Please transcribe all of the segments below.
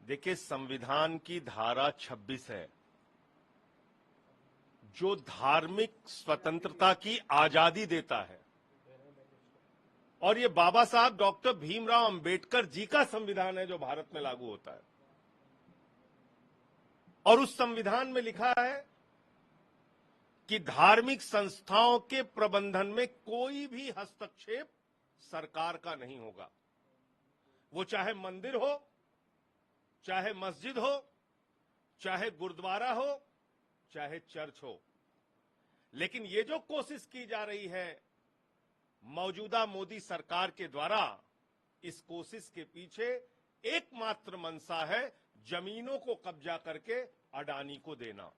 देखिए, संविधान की धारा 26 है जो धार्मिक स्वतंत्रता की आजादी देता है और ये बाबा साहब डॉक्टर भीमराव अंबेडकर जी का संविधान है जो भारत में लागू होता है। और उस संविधान में लिखा है कि धार्मिक संस्थाओं के प्रबंधन में कोई भी हस्तक्षेप सरकार का नहीं होगा। वो चाहे मंदिर हो, चाहे मस्जिद हो, चाहे गुरुद्वारा हो, चाहे चर्च हो। लेकिन ये जो कोशिश की जा रही है मौजूदा मोदी सरकार के द्वारा, इस कोशिश के पीछे एकमात्र मंशा है जमीनों को कब्जा करके अडानी को देना।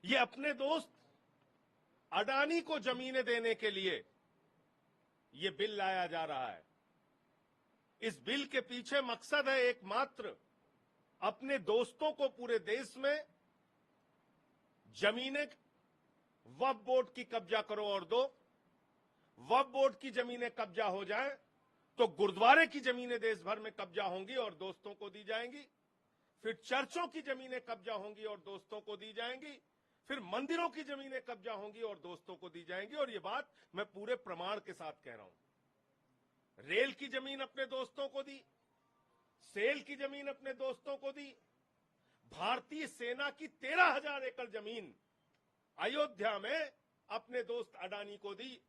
ये अपने दोस्त अडानी को जमीनें देने के लिए ये बिल लाया जा रहा है। इस बिल के पीछे मकसद है एकमात्र, अपने दोस्तों को पूरे देश में जमीनें वक्फ बोर्ड की कब्जा करो और दो। वक्फ बोर्ड की जमीनें कब्जा हो जाए तो गुरुद्वारे की जमीनें देश भर में कब्जा होंगी और दोस्तों को दी जाएंगी। फिर चर्चों की जमीनें कब्जा होंगी और दोस्तों को दी जाएंगी। फिर मंदिरों की जमीनें कब्जा होंगी और दोस्तों को दी जाएंगी। और ये बात मैं पूरे प्रमाण के साथ कह रहा हूं। रेल की जमीन अपने दोस्तों को दी, सेल की जमीन अपने दोस्तों को दी, भारतीय सेना की 13,000 एकड़ जमीन अयोध्या में अपने दोस्त अडानी को दी।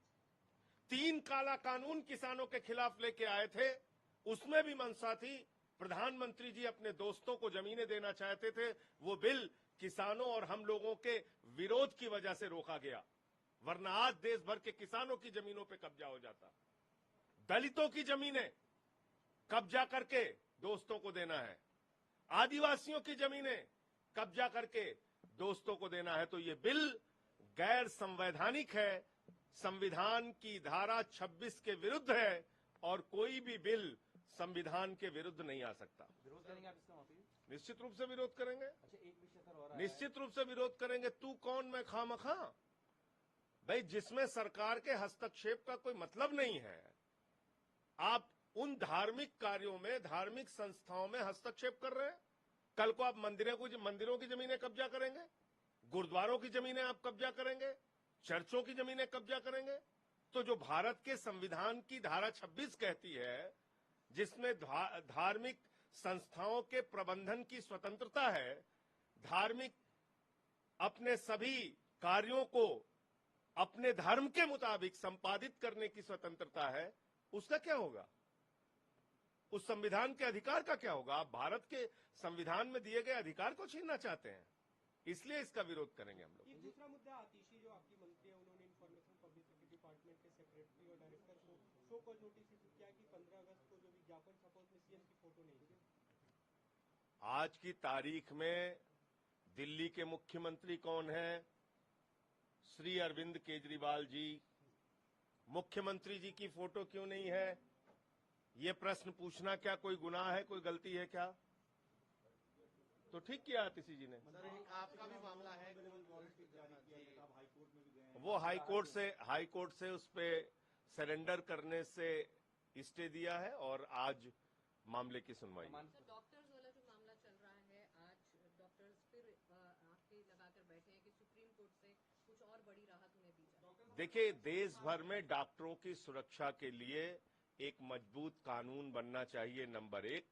3 काला कानून किसानों के खिलाफ लेके आए थे, उसमें भी मंशा थी। प्रधानमंत्री जी अपने दोस्तों को जमीनें देना चाहते थे। वो बिल किसानों और हम लोगों के विरोध की वजह से रोका गया, वरना आज देश भर के किसानों की जमीनों पे कब्जा हो जाता। दलितों की जमीनें कब्जा करके दोस्तों को देना है, आदिवासियों की जमीनें कब्जा करके दोस्तों को देना है। तो ये बिल गैर संवैधानिक है, संविधान की धारा 26 के विरुद्ध है और कोई भी बिल संविधान के विरुद्ध नहीं आ सकता। विरोध करेंगे आप इसका वहाँ पे? निश्चित रूप से विरोध करेंगे। अच्छा, एक विषय सर हो रहा है, निश्चित रूप से विरोध करेंगे। तू कौन मैं खामखा? भाई, जिसमें सरकार के हस्तक्षेप का कोई मतलब नहीं है, आप उन धार्मिक कार्यों में, धार्मिक संस्थाओं में हस्तक्षेप कर रहे हैं। कल को आप मंदिरों की जमीनें कब्जा करेंगे, गुरुद्वारों की जमीनें आप कब्जा करेंगे, चर्चों की जमीनें कब्जा करेंगे। तो जो भारत के संविधान की धारा 26 कहती है, जिसमें धार्मिक संस्थाओं के प्रबंधन की स्वतंत्रता है, धार्मिक अपने सभी कार्यों को अपने धर्म के मुताबिक संपादित करने की स्वतंत्रता है, उसका क्या होगा? उस संविधान के अधिकार का क्या होगा? आप भारत के संविधान में दिए गए अधिकार को छीनना चाहते हैं, इसलिए इसका विरोध करेंगे हम लोग। एक दूसरा मुद्दा, आतिशी जो आपकी मंत्री है, उन्होंने इंफॉर्मेशन पब्लिसिटी डिपार्टमेंट के सेक्रेटरी और डायरेक्टर को शो कॉज नोटिस इशू किया कि 15 अगस्त को जो विज्ञापन छपा उसमें सीएम की फोटो नहीं थी। आज की तारीख में दिल्ली के मुख्यमंत्री कौन है? श्री अरविंद केजरीवाल जी। मुख्यमंत्री जी की फोटो क्यों नहीं है? ये प्रश्न पूछना क्या कोई गुनाह है, कोई गलती है क्या? तो ठीक किया आतिशी जी ने। आपका भी मामला है, वो हाईकोर्ट से उस पे सरेंडर करने से स्टे दिया है और आज मामले की सुनवाई है। डॉक्टर्स वाला जो मामला चल रहा है, आज डॉक्टर्स फिर आके लगाकर बैठे हैं कि सुप्रीम कोर्ट से कुछ और बड़ी राहत उन्हें दी जाए। देखिए, देश भर में डॉक्टरों की सुरक्षा के लिए एक मजबूत कानून बनना चाहिए। नंबर 1,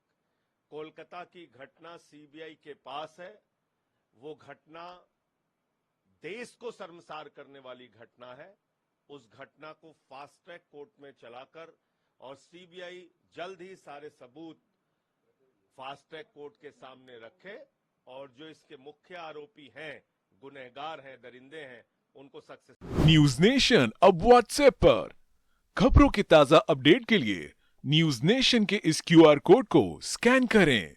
कोलकाता की घटना सीबीआई के पास है। वो घटना देश को शर्मसार करने वाली घटना है। उस घटना को फास्ट ट्रैक कोर्ट में चलाकर और सीबीआई जल्द ही सारे सबूत फास्ट ट्रैक कोर्ट के सामने रखे और जो इसके मुख्य आरोपी हैं, गुनहगार हैं, दरिंदे हैं, उनको सक्सेस। न्यूज नेशन अब व्हाट्सएप पर खबरों की ताजा अपडेट के लिए न्यूज नेशन के इस क्यूआर कोड को स्कैन करें।